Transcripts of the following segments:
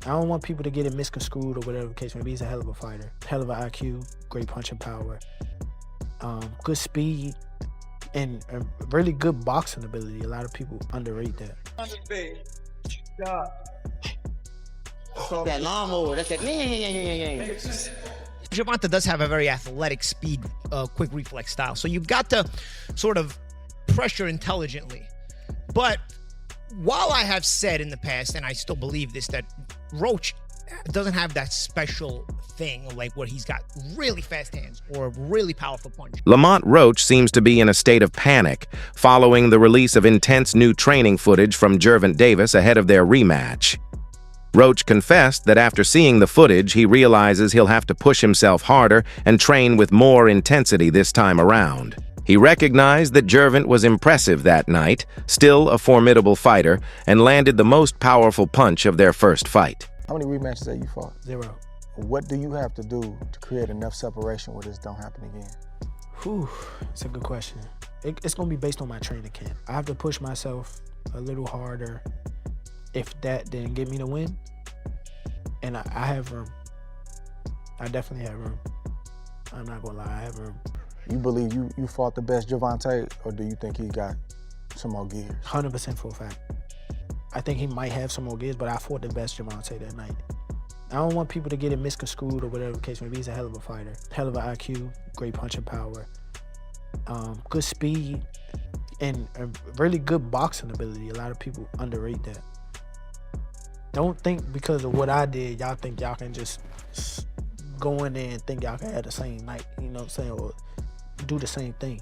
I don't want people to get it misconstrued or whatever the case may be. He's a hell of a fighter, hell of an IQ, great punching power, good speed, and a really good boxing ability. A lot of people underrate that. That lawnmower, that's that. Gervonta does have a very athletic speed, quick reflex style. So you've got to sort of pressure intelligently. But while I have said in the past, and I still believe this, that Roach doesn't have that special thing like where he's got really fast hands or a really powerful punch. Lamont Roach seems to be in a state of panic following the release of intense new training footage from Jervant Davis ahead of their rematch. Roach confessed that after seeing the footage, he realizes he'll have to push himself harder and train with more intensity this time around. He recognized that Jervant was impressive that night, still a formidable fighter, and landed the most powerful punch of their first fight. How many rematches have you fought? 0. What do you have to do to create enough separation where this don't happen again? Whew, it's a good question. It's going to be based on my training camp. I have to push myself a little harder. If that didn't get me the win, and I have room. I definitely have room. I'm not gonna lie, I have room. You believe you fought the best Gervonta, or do you think he got some more gears? 100% for a fact. I think he might have some more gears, but I fought the best Gervonta that night. I don't want people to get it misconstrued or whatever the case may be. He's a hell of a fighter, hell of an IQ, great punching power, good speed, and a really good boxing ability. A lot of people underrate that. Don't think because of what I did, y'all think y'all can just go in there and think y'all can have the same night, you know what I'm saying, or do the same thing.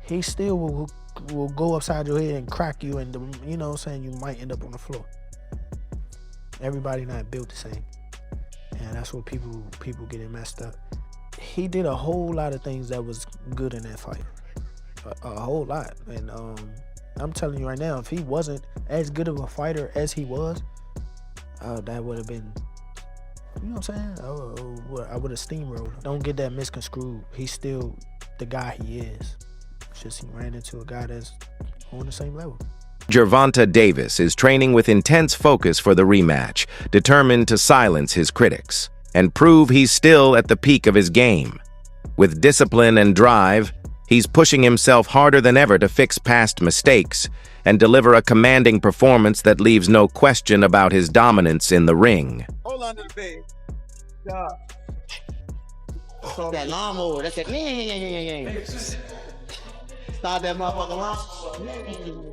He still will go upside your head and crack you, and you know what I'm saying, you might end up on the floor. Everybody not built the same, and that's what people get it messed up. He did a whole lot of things that was good in that fight, a whole lot, and I'm telling you right now, if he wasn't as good of a fighter as he was, that would have been, you know what I'm saying? I would have steamrolled. Don't get that misconstrued. He's still the guy he is. It's just he ran into a guy that's on the same level. Jervant Davis is training with intense focus for the rematch, determined to silence his critics and prove he's still at the peak of his game. With discipline and drive, he's pushing himself harder than ever to fix past mistakes and deliver a commanding performance that leaves no question about his dominance in the ring. Hold on to the bed. Stop. That lawnmower, that's that. Stop that motherfucker lawnmower.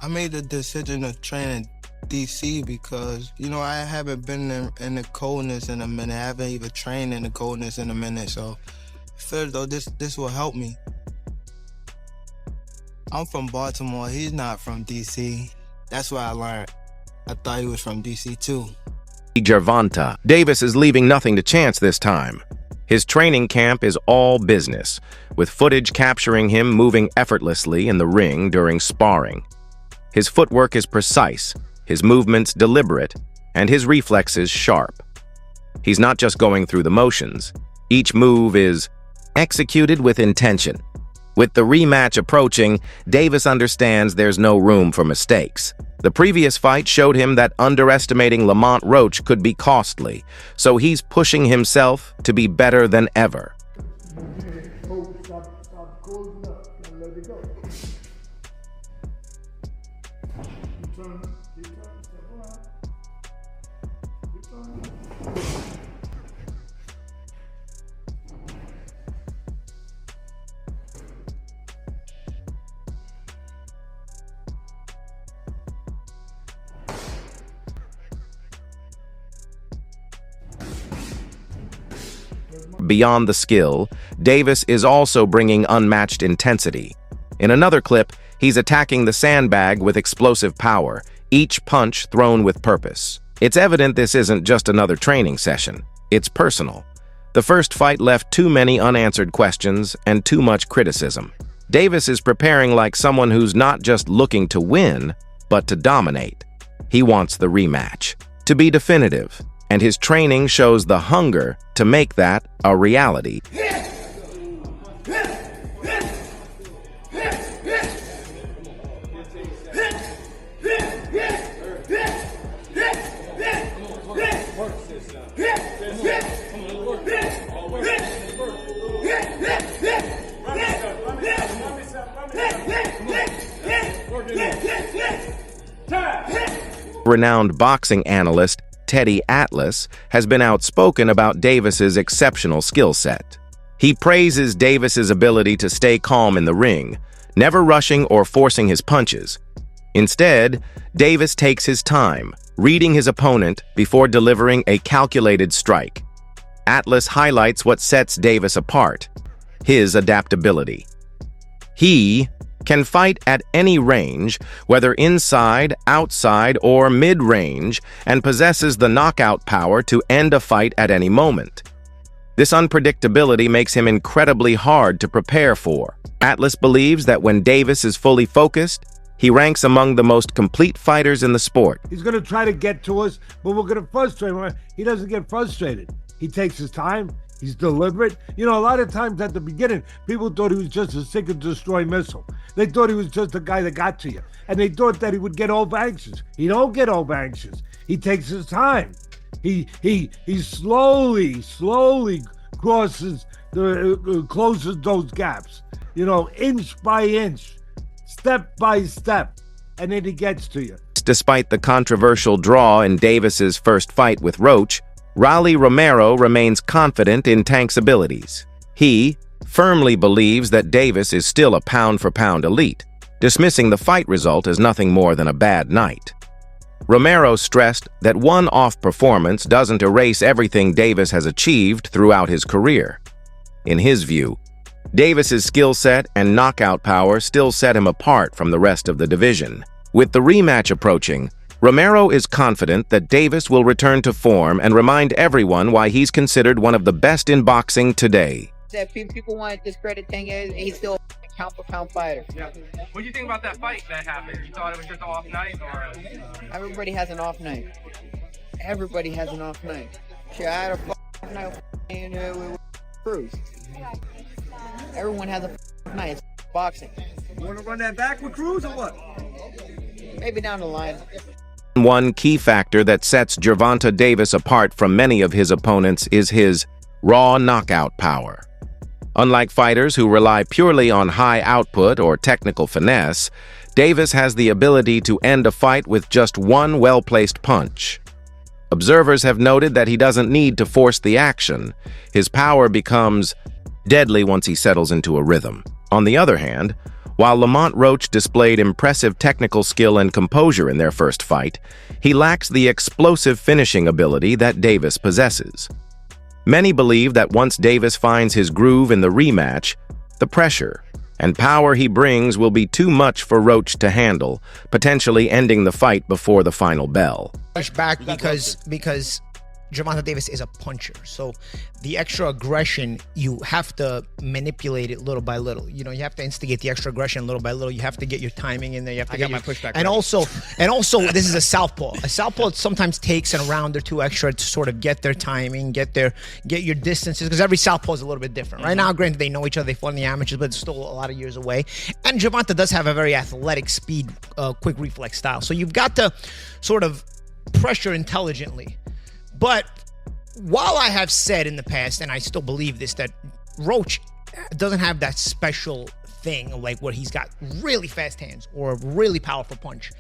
I made the decision to train in DC because, you know, I haven't been in the coldness in a minute. I haven't even trained in the coldness in a minute, so I feel as though this will help me. I'm from Baltimore. He's not from DC. That's what I learned. I thought he was from DC too. Gervonta Davis is leaving nothing to chance this time. His training camp is all business, with footage capturing him moving effortlessly in the ring during sparring. His footwork is precise, his movements deliberate, and his reflexes sharp. He's not just going through the motions. Each move is executed with intention. With the rematch approaching, Davis understands there's no room for mistakes. The previous fight showed him that underestimating Lamont Roach could be costly, so he's pushing himself to be better than ever. Beyond the skill, Davis is also bringing unmatched intensity. In another clip, he's attacking the sandbag with explosive power, each punch thrown with purpose. It's evident this isn't just another training session. It's personal. The first fight left too many unanswered questions and too much criticism. Davis is preparing like someone who's not just looking to win, but to dominate. He wants the rematch, to be definitive, and his training shows the hunger to make that a reality. Renowned boxing analyst Teddy Atlas has been outspoken about Davis's exceptional skill set. He praises Davis's ability to stay calm in the ring, never rushing or forcing his punches. Instead, Davis takes his time, reading his opponent before delivering a calculated strike. Atlas highlights what sets Davis apart: his adaptability. He can fight at any range, whether inside, outside, or mid-range, and possesses the knockout power to end a fight at any moment. This unpredictability makes him incredibly hard to prepare for. Atlas believes that when Davis is fully focused, he ranks among the most complete fighters in the sport. He's going to try to get to us, but we're going to frustrate him. He doesn't get frustrated. He takes his time. He's deliberate. You know, a lot of times at the beginning, people thought he was just a seek and destroy missile. They thought he was just a guy that got to you. And they thought that he would get over anxious. He don't get over anxious. He takes his time. He slowly closes those gaps. You know, inch by inch, step by step, and then he gets to you. Despite the controversial draw in Davis's first fight with Roach, Rolly Romero remains confident in Tank's abilities. He firmly believes that Davis is still a pound-for-pound elite, dismissing the fight result as nothing more than a bad night. Romero stressed that one off performance doesn't erase everything Davis has achieved throughout his career. In his view, Davis's skill set and knockout power still set him apart from the rest of the division. With the rematch approaching, Romero is confident that Davis will return to form and remind everyone why he's considered one of the best in boxing today. That people want to discredit thing is he's still a count-for-pound fighter. Yeah. What do you think about that fight that happened? You thought it was just an off night, or? Everybody has an off night. Everybody has an off night. Shit, I had a off night with Cruz. Everyone has a off night. It's boxing. You want to run that back with Cruz or what? Maybe down the line. One key factor that sets Gervonta Davis apart from many of his opponents is his raw knockout power. Unlike fighters who rely purely on high output or technical finesse, Davis has the ability to end a fight with just one well-placed punch. Observers have noted that he doesn't need to force the action. His power becomes deadly once he settles into a rhythm. On the other hand, while Lamont Roach displayed impressive technical skill and composure in their first fight, he lacks the explosive finishing ability that Davis possesses. Many believe that once Davis finds his groove in the rematch, the pressure and power he brings will be too much for Roach to handle, potentially ending the fight before the final bell. Push back because Gervonta Davis is a puncher. So the extra aggression, you have to manipulate it little by little. You know, you have to instigate the extra aggression little by little. You have to get your timing in there. You have to I got my pushback. And also, this is a southpaw. A southpaw sometimes takes a round or two extra to sort of get their timing, get your distances, because every southpaw is a little bit different. Right now, granted, they know each other, they fought in the amateurs, but it's still a lot of years away. And Gervonta does have a very athletic, speed, quick reflex style. So you've got to sort of pressure intelligently. But while I have said in the past, and I still believe this, that Roach doesn't have that special thing like where he's got really fast hands or a really powerful punch,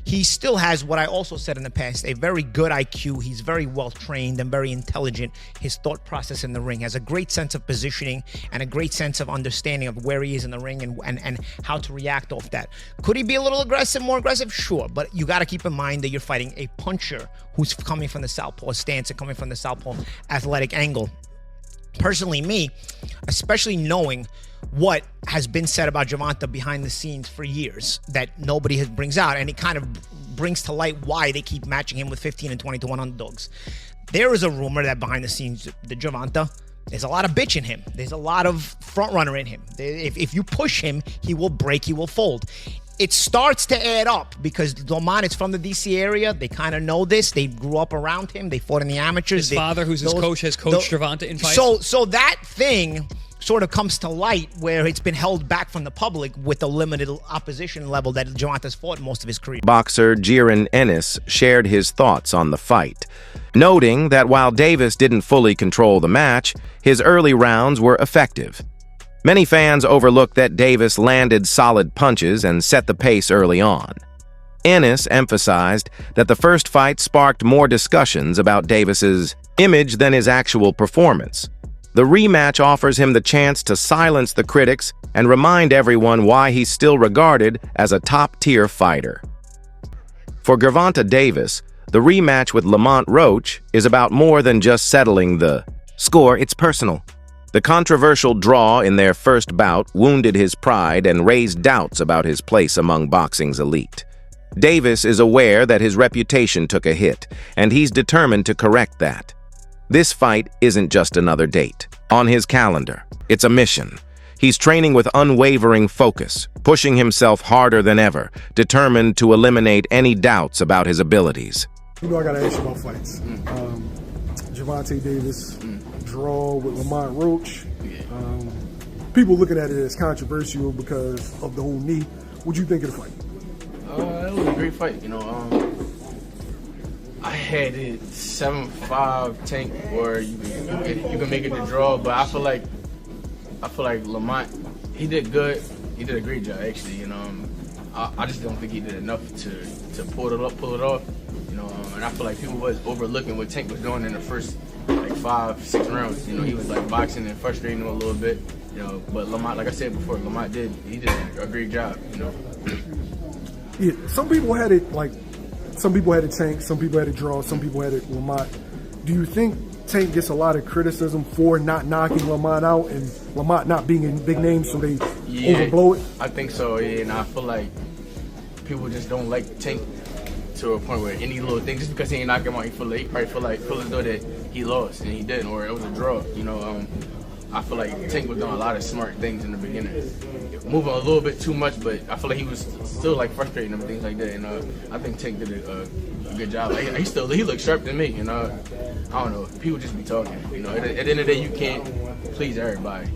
he still has what I also said in the past, a very good IQ. He's very well trained and very intelligent. His thought process in the ring has a great sense of positioning and a great sense of understanding of where he is in the ring and how to react off that. Could he be a little aggressive, more aggressive? Sure, but you got to keep in mind that you're fighting a puncher who's coming from the southpaw stance and coming from the southpaw athletic angle. Personally, me, especially knowing what has been said about Gervonta behind the scenes for years that nobody brings out, and it kind of brings to light why they keep matching him with 15 and 20 to 1 underdogs. There is a rumor that behind the scenes, the Gervonta, there's a lot of bitch in him. There's a lot of front runner in him. If you push him, he will break, he will fold. It starts to add up because Lamont is from the DC area. They kind of know this. They grew up around him. They fought in the amateurs. His father, who's his coach, has coached Gervonta in fights. So that thing sort of comes to light where it's been held back from the public with the limited opposition level that Gervonta's fought most of his career. Boxer Jervant Davis shared his thoughts on the fight, noting that while Davis didn't fully control the match, his early rounds were effective. Many fans overlooked that Davis landed solid punches and set the pace early on. Ennis emphasized that the first fight sparked more discussions about Davis's image than his actual performance. The rematch offers him the chance to silence the critics and remind everyone why he's still regarded as a top-tier fighter. For Gervonta Davis, the rematch with Lamont Roach is about more than just settling the score. It's personal. The controversial draw in their first bout wounded his pride and raised doubts about his place among boxing's elite. Davis is aware that his reputation took a hit, and he's determined to correct that. This fight isn't just another date on his calendar. It's a mission. He's training with unwavering focus, pushing himself harder than ever, determined to eliminate any doubts about his abilities. You know I gotta ask you about fights. Gervonta Davis, draw with Lamont Roach. People looking at it as controversial because of the whole knee. What'd you think of the fight? It was a great fight, you know. I had it 7-5 Tank, or you can make it the draw, but I feel like Lamont, he did good. He did a great job, actually. You know, I just don't think he did enough to pull it off. You know, and I feel like people was overlooking what Tank was doing in the first like 5-6 rounds. You know, he was like boxing and frustrating him a little bit. You know, but Lamont, like I said before, Lamont did a great job. You know. Yeah, some people had it Tank, some people had it draw, some people had it Lamont. Do you think Tank gets a lot of criticism for not knocking Lamont out and Lamont not being in big names, so they overblow it? I think so, yeah, and I feel like people just don't like Tank to a point where any little thing, just because he ain't knock him out, he probably feel as though that he lost, and he didn't, or it was a draw, you know. I feel like Tank was doing a lot of smart things in the beginning, moving a little bit too much, but I feel like he was still like frustrating him and things like that. And I think Tank did a good job. Like, he looked sharp to me. And I don't know, people just be talking. You know, at the end of the day, you can't please everybody.